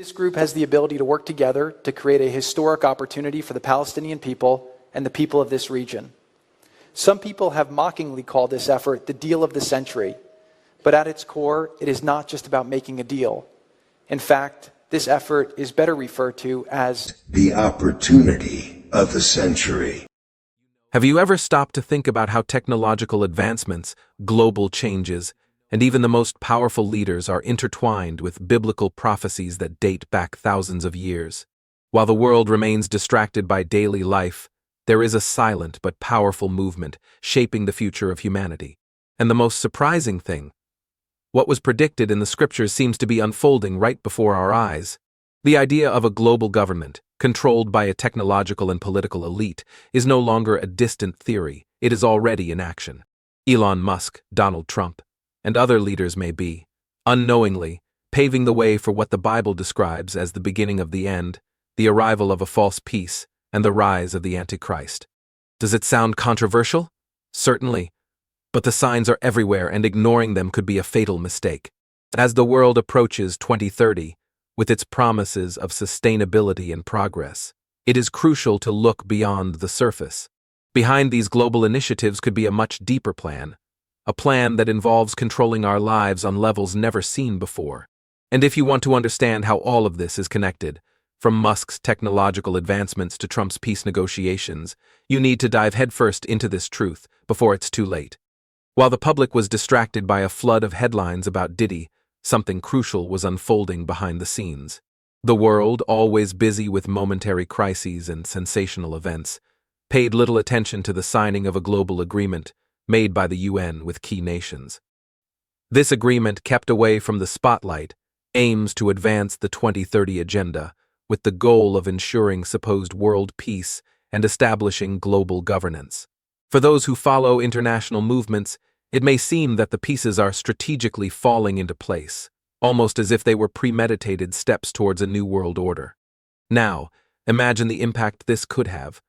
This group has the ability to work together to create a historic opportunity for the Palestinian people and the people of this region. Some people have mockingly called this effort the deal of the century, but at its core, it is not just about making a deal. In fact, this effort is better referred to as the opportunity of the century. Have you ever stopped to think about how technological advancements, global changes, and even the most powerful leaders are intertwined with biblical prophecies that date back thousands of years? While the world remains distracted by daily life, there is a silent but powerful movement shaping the future of humanity. And the most surprising thing, what was predicted in the scriptures seems to be unfolding right before our eyes. The idea of a global government, controlled by a technological and political elite, is no longer a distant theory, it is already in action. Elon Musk, Donald Trump, and other leaders may be, unknowingly, paving the way for what the Bible describes as the beginning of the end, the arrival of a false peace, and the rise of the Antichrist. Does it sound controversial? Certainly, but the signs are everywhere and ignoring them could be a fatal mistake. As the world approaches 2030, with its promises of sustainability and progress, it is crucial to look beyond the surface. Behind these global initiatives could be a much deeper plan, a plan that involves controlling our lives on levels never seen before. And if you want to understand how all of this is connected, from Musk's technological advancements to Trump's peace negotiations, you need to dive headfirst into this truth before it's too late. While the public was distracted by a flood of headlines about Diddy, something crucial was unfolding behind the scenes. The world, always busy with momentary crises and sensational events, paid little attention to the signing of a global agreement made by the UN with key nations. This agreement, kept away from the spotlight, aims to advance the 2030 agenda with the goal of ensuring supposed world peace and establishing global governance. For those who follow international movements, it may seem that the pieces are strategically falling into place, almost as if they were premeditated steps towards a new world order. Now, imagine the impact this could have.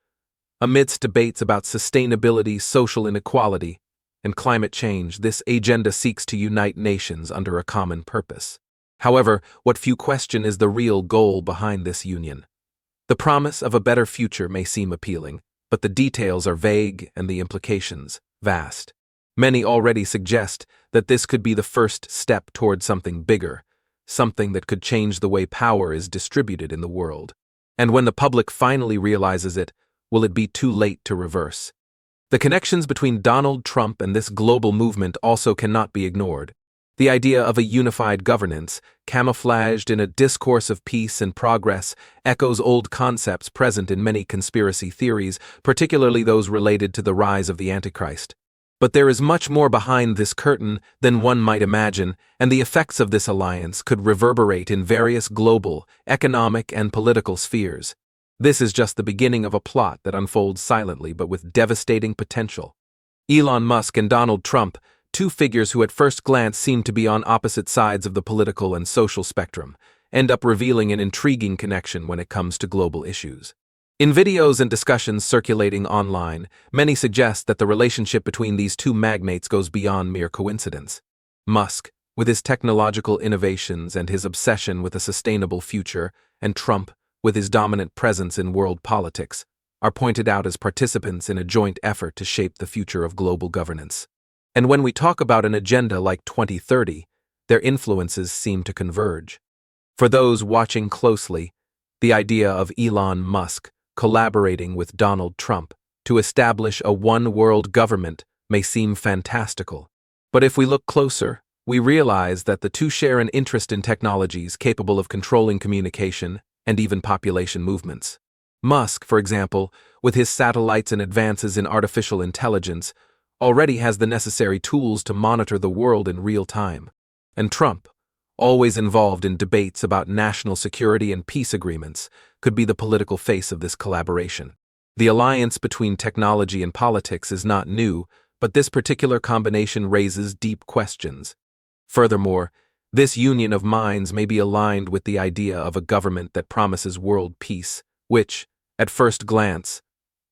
Amidst debates about sustainability, social inequality, and climate change, this agenda seeks to unite nations under a common purpose. However, what few question is the real goal behind this union. The promise of a better future may seem appealing, but the details are vague and the implications vast. Many already suggest that this could be the first step toward something bigger, something that could change the way power is distributed in the world. And when the public finally realizes it, will it be too late to reverse? The connections between Donald Trump and this global movement also cannot be ignored. The idea of a unified governance, camouflaged in a discourse of peace and progress, echoes old concepts present in many conspiracy theories, particularly those related to the rise of the Antichrist. But there is much more behind this curtain than one might imagine, and the effects of this alliance could reverberate in various global, economic, and political spheres. This is just the beginning of a plot that unfolds silently but with devastating potential. Elon Musk and Donald Trump, two figures who at first glance seem to be on opposite sides of the political and social spectrum, end up revealing an intriguing connection when it comes to global issues. In videos and discussions circulating online, many suggest that the relationship between these two magnates goes beyond mere coincidence. Musk, with his technological innovations and his obsession with a sustainable future, and Trump, with his dominant presence in world politics, are pointed out as participants in a joint effort to shape the future of global governance. And when we talk about an agenda like 2030, their influences seem to converge. For those watching closely, the idea of Elon Musk collaborating with Donald Trump to establish a one-world government may seem fantastical. But if we look closer, we realize that the two share an interest in technologies capable of controlling communication and even population movements. Musk, for example, with his satellites and advances in artificial intelligence, already has the necessary tools to monitor the world in real time. And Trump, always involved in debates about national security and peace agreements, could be the political face of this collaboration. The alliance between technology and politics is not new, but this particular combination raises deep questions. Furthermore, this union of minds may be aligned with the idea of a government that promises world peace, which, at first glance,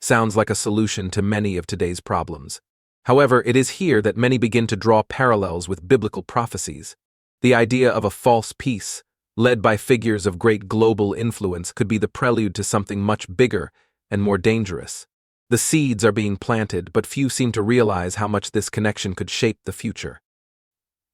sounds like a solution to many of today's problems. However, it is here that many begin to draw parallels with biblical prophecies. The idea of a false peace, led by figures of great global influence, could be the prelude to something much bigger and more dangerous. The seeds are being planted, but few seem to realize how much this connection could shape the future.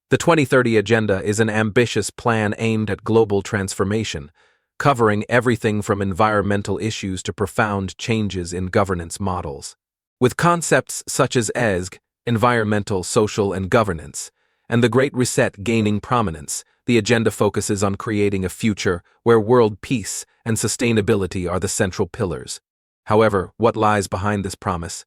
The 2030 Agenda is an ambitious plan aimed at global transformation, covering everything from environmental issues to profound changes in governance models. With concepts such as ESG, environmental, social, and governance, and the Great Reset gaining prominence, the agenda focuses on creating a future where world peace and sustainability are the central pillars. However, what lies behind this promise?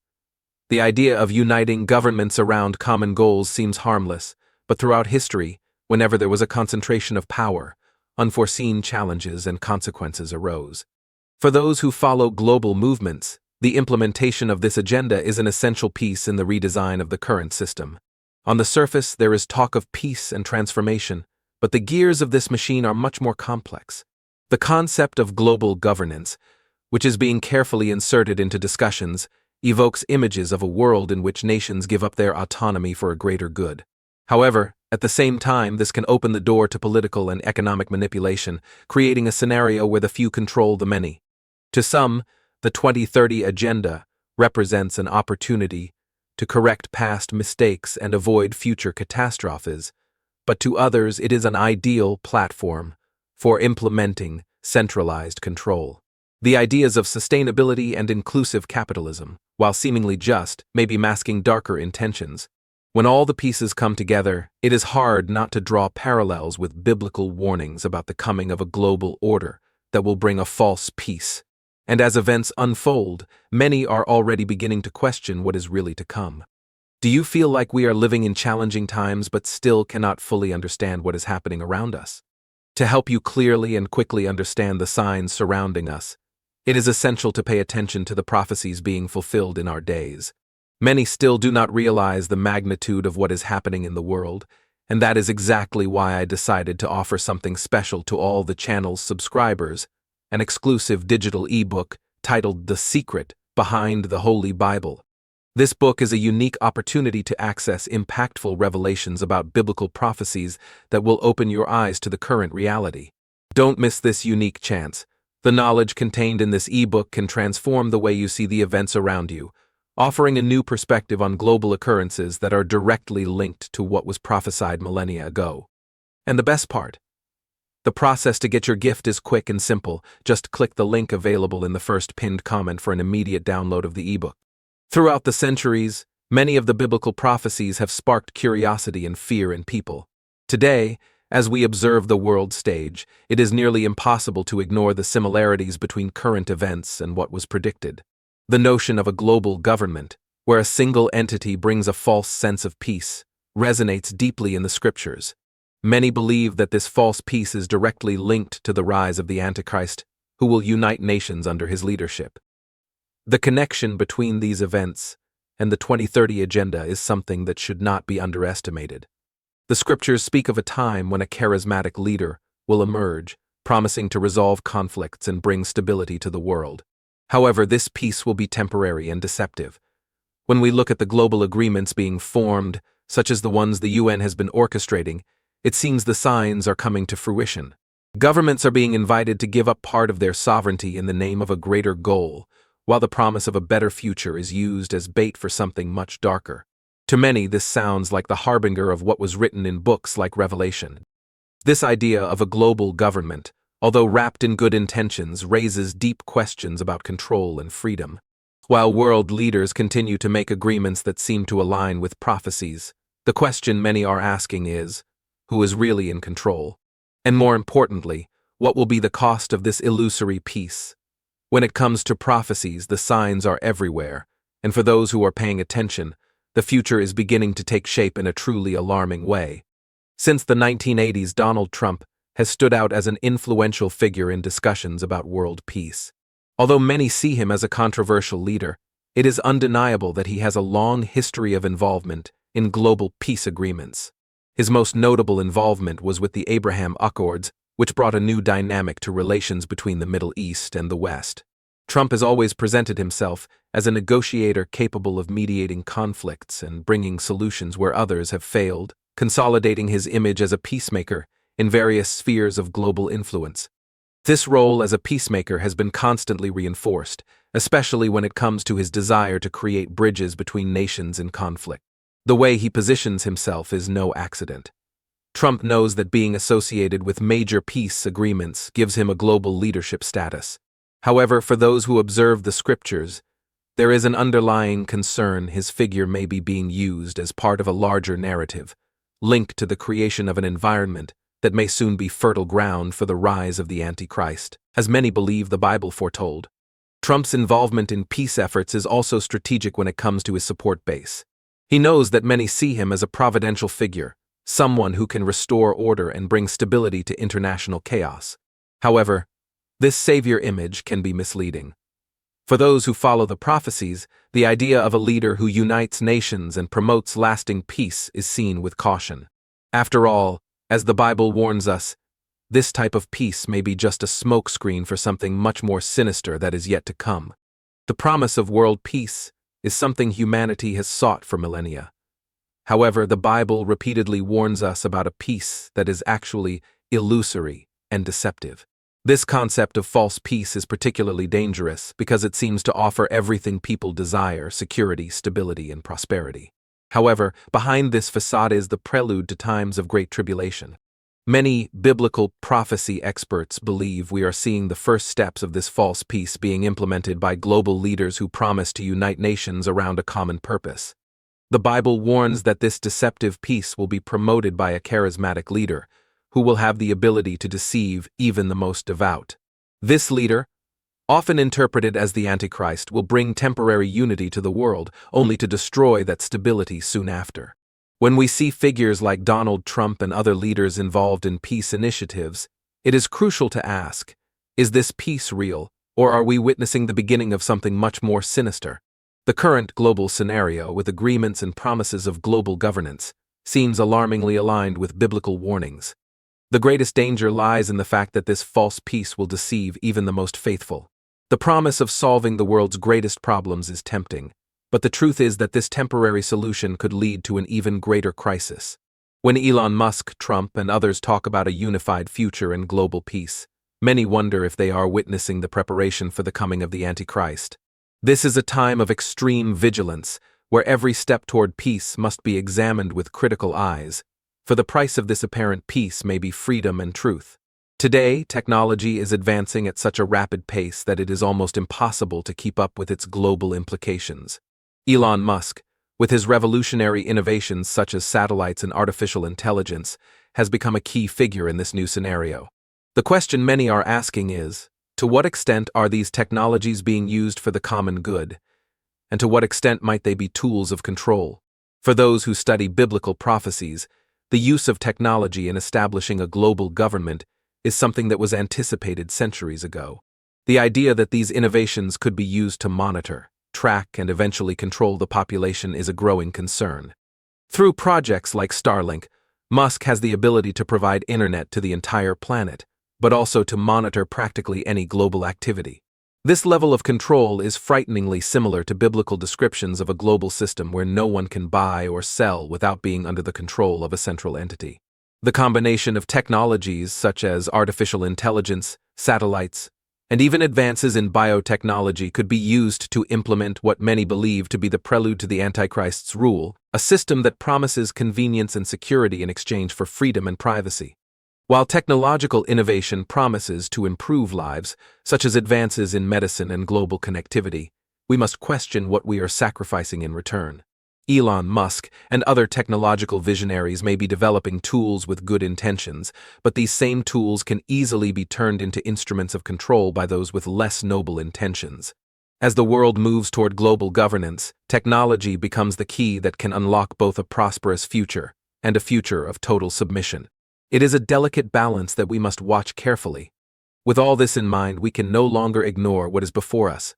The idea of uniting governments around common goals seems harmless, but throughout history, whenever there was a concentration of power, unforeseen challenges and consequences arose. For those who follow global movements, the implementation of this agenda is an essential piece in the redesign of the current system. On the surface, there is talk of peace and transformation, but the gears of this machine are much more complex. The concept of global governance, which is being carefully inserted into discussions, evokes images of a world in which nations give up their autonomy for a greater good. However, at the same time, this can open the door to political and economic manipulation, creating a scenario where the few control the many. To some, the 2030 Agenda represents an opportunity to correct past mistakes and avoid future catastrophes, but to others it is an ideal platform for implementing centralized control. The ideas of sustainability and inclusive capitalism, while seemingly just, may be masking darker intentions. When all the pieces come together, it is hard not to draw parallels with biblical warnings about the coming of a global order that will bring a false peace. And as events unfold, many are already beginning to question what is really to come. Do you feel like we are living in challenging times but still cannot fully understand what is happening around us? To help you clearly and quickly understand the signs surrounding us, it is essential to pay attention to the prophecies being fulfilled in our days. Many still do not realize the magnitude of what is happening in the world, and that is exactly why I decided to offer something special to all the channel's subscribers, an exclusive digital ebook titled The Secret Behind the Holy Bible. This book is a unique opportunity to access impactful revelations about biblical prophecies that will open your eyes to the current reality. Don't miss this unique chance. The knowledge contained in this ebook can transform the way you see the events around you, offering a new perspective on global occurrences that are directly linked to what was prophesied millennia ago. And the best part? The process to get your gift is quick and simple. Just click the link available in the first pinned comment for an immediate download of the ebook. Throughout the centuries, many of the biblical prophecies have sparked curiosity and fear in people. Today, as we observe the world stage, it is nearly impossible to ignore the similarities between current events and what was predicted. The notion of a global government, where a single entity brings a false sense of peace, resonates deeply in the scriptures. Many believe that this false peace is directly linked to the rise of the Antichrist, who will unite nations under his leadership. The connection between these events and the 2030 Agenda is something that should not be underestimated. The scriptures speak of a time when a charismatic leader will emerge, promising to resolve conflicts and bring stability to the world. However, this peace will be temporary and deceptive. When we look at the global agreements being formed, such as the ones the UN has been orchestrating, it seems the signs are coming to fruition. Governments are being invited to give up part of their sovereignty in the name of a greater goal, while the promise of a better future is used as bait for something much darker. To many, this sounds like the harbinger of what was written in books like Revelation. This idea of a global government, although wrapped in good intentions, raises deep questions about control and freedom. While world leaders continue to make agreements that seem to align with prophecies, the question many are asking is, who is really in control? And more importantly, what will be the cost of this illusory peace? When it comes to prophecies, the signs are everywhere, and for those who are paying attention, the future is beginning to take shape in a truly alarming way. Since the 1980s, Donald Trump has stood out as an influential figure in discussions about world peace. Although many see him as a controversial leader, it is undeniable that he has a long history of involvement in global peace agreements. His most notable involvement was with the Abraham Accords, which brought a new dynamic to relations between the Middle East and the West. Trump has always presented himself as a negotiator capable of mediating conflicts and bringing solutions where others have failed, consolidating his image as a peacemaker in various spheres of global influence. This role as a peacemaker has been constantly reinforced, especially when it comes to his desire to create bridges between nations in conflict. The way he positions himself is no accident. Trump knows that being associated with major peace agreements gives him a global leadership status. However, for those who observe the scriptures, there is an underlying concern his figure may be being used as part of a larger narrative, linked to the creation of an environment that may soon be fertile ground for the rise of the Antichrist, as many believe the Bible foretold. Trump's involvement in peace efforts is also strategic when it comes to his support base. He knows that many see him as a providential figure, someone who can restore order and bring stability to international chaos. However, this savior image can be misleading. For those who follow the prophecies, the idea of a leader who unites nations and promotes lasting peace is seen with caution. After all, as the Bible warns us, this type of peace may be just a smokescreen for something much more sinister that is yet to come. The promise of world peace is something humanity has sought for millennia. However, the Bible repeatedly warns us about a peace that is actually illusory and deceptive. This concept of false peace is particularly dangerous because it seems to offer everything people desire: security, stability, and prosperity. However, behind this facade is the prelude to times of great tribulation. Many biblical prophecy experts believe we are seeing the first steps of this false peace being implemented by global leaders who promise to unite nations around a common purpose. The Bible warns that this deceptive peace will be promoted by a charismatic leader, who will have the ability to deceive even the most devout. This leader, often interpreted as the Antichrist, will bring temporary unity to the world, only to destroy that stability soon after. When we see figures like Donald Trump and other leaders involved in peace initiatives, it is crucial to ask, is this peace real, or are we witnessing the beginning of something much more sinister? The current global scenario, with agreements and promises of global governance, seems alarmingly aligned with biblical warnings. The greatest danger lies in the fact that this false peace will deceive even the most faithful. The promise of solving the world's greatest problems is tempting, but the truth is that this temporary solution could lead to an even greater crisis. When Elon Musk, Trump, and others talk about a unified future and global peace, many wonder if they are witnessing the preparation for the coming of the Antichrist. This is a time of extreme vigilance, where every step toward peace must be examined with critical eyes, for the price of this apparent peace may be freedom and truth. Today, technology is advancing at such a rapid pace that it is almost impossible to keep up with its global implications. Elon Musk, with his revolutionary innovations such as satellites and artificial intelligence, has become a key figure in this new scenario. The question many are asking is, to what extent are these technologies being used for the common good? And to what extent might they be tools of control? For those who study biblical prophecies, the use of technology in establishing a global government is something that was anticipated centuries ago. The idea that these innovations could be used to monitor, track, and eventually control the population is a growing concern. Through projects like Starlink, Musk has the ability to provide internet to the entire planet, but also to monitor practically any global activity. This level of control is frighteningly similar to biblical descriptions of a global system where no one can buy or sell without being under the control of a central entity. The combination of technologies such as artificial intelligence, satellites, and even advances in biotechnology could be used to implement what many believe to be the prelude to the Antichrist's rule, a system that promises convenience and security in exchange for freedom and privacy. While technological innovation promises to improve lives, such as advances in medicine and global connectivity, we must question what we are sacrificing in return. Elon Musk and other technological visionaries may be developing tools with good intentions, but these same tools can easily be turned into instruments of control by those with less noble intentions. As the world moves toward global governance, technology becomes the key that can unlock both a prosperous future and a future of total submission. It is a delicate balance that we must watch carefully. With all this in mind, we can no longer ignore what is before us.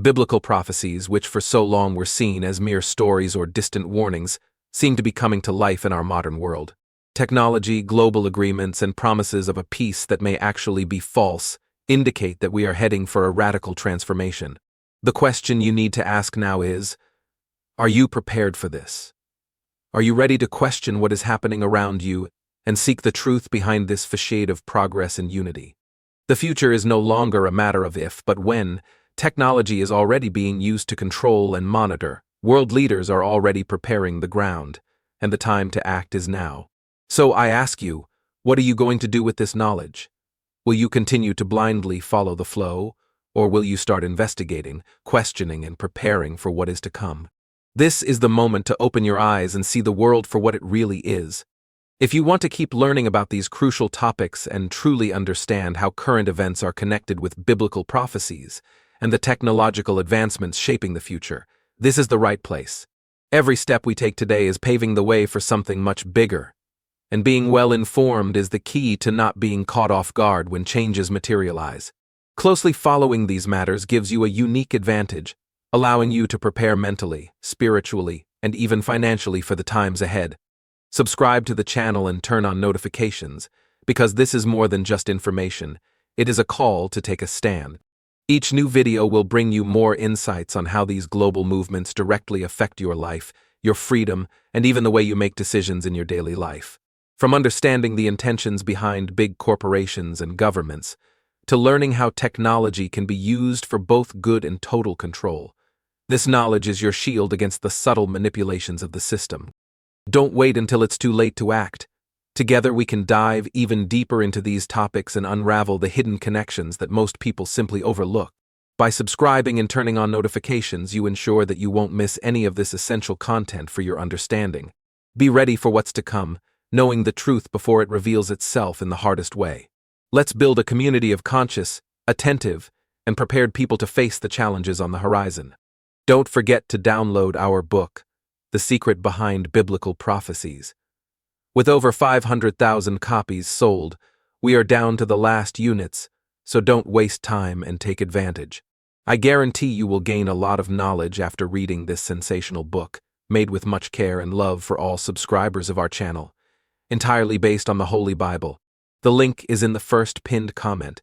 Biblical prophecies, which for so long were seen as mere stories or distant warnings, seem to be coming to life in our modern world. Technology, global agreements, and promises of a peace that may actually be false indicate that we are heading for a radical transformation. The question you need to ask now is, are you prepared for this? Are you ready to question what is happening around you and seek the truth behind this facade of progress and unity. The future is no longer a matter of if, but when. Technology is already being used to control and monitor. World leaders are already preparing the ground, and the time to act is now. So I ask you, what are you going to do with this knowledge? Will you continue to blindly follow the flow, or will you start investigating, questioning, and preparing for what is to come? This is the moment to open your eyes and see the world for what it really is. If you want to keep learning about these crucial topics and truly understand how current events are connected with biblical prophecies and the technological advancements shaping the future, this is the right place. Every step we take today is paving the way for something much bigger. And being well informed is the key to not being caught off guard when changes materialize. Closely following these matters gives you a unique advantage, allowing you to prepare mentally, spiritually, and even financially for the times ahead. Subscribe to the channel and turn on notifications, because this is more than just information. It is a call to take a stand. Each new video will bring you more insights on how these global movements directly affect your life, your freedom, and even the way you make decisions in your daily life. From understanding the intentions behind big corporations and governments, to learning how technology can be used for both good and total control. This knowledge is your shield against the subtle manipulations of the system. Don't wait until it's too late to act. Together we can dive even deeper into these topics and unravel the hidden connections that most people simply overlook. By subscribing and turning on notifications, you ensure that you won't miss any of this essential content for your understanding. Be ready for what's to come, knowing the truth before it reveals itself in the hardest way. Let's build a community of conscious, attentive, and prepared people to face the challenges on the horizon. Don't forget to download our book, The Secret Behind Biblical Prophecies. With over 500,000 copies sold, we are down to the last units, so don't waste time and take advantage. I guarantee you will gain a lot of knowledge after reading this sensational book, made with much care and love for all subscribers of our channel, entirely based on the Holy Bible. The link is in the first pinned comment.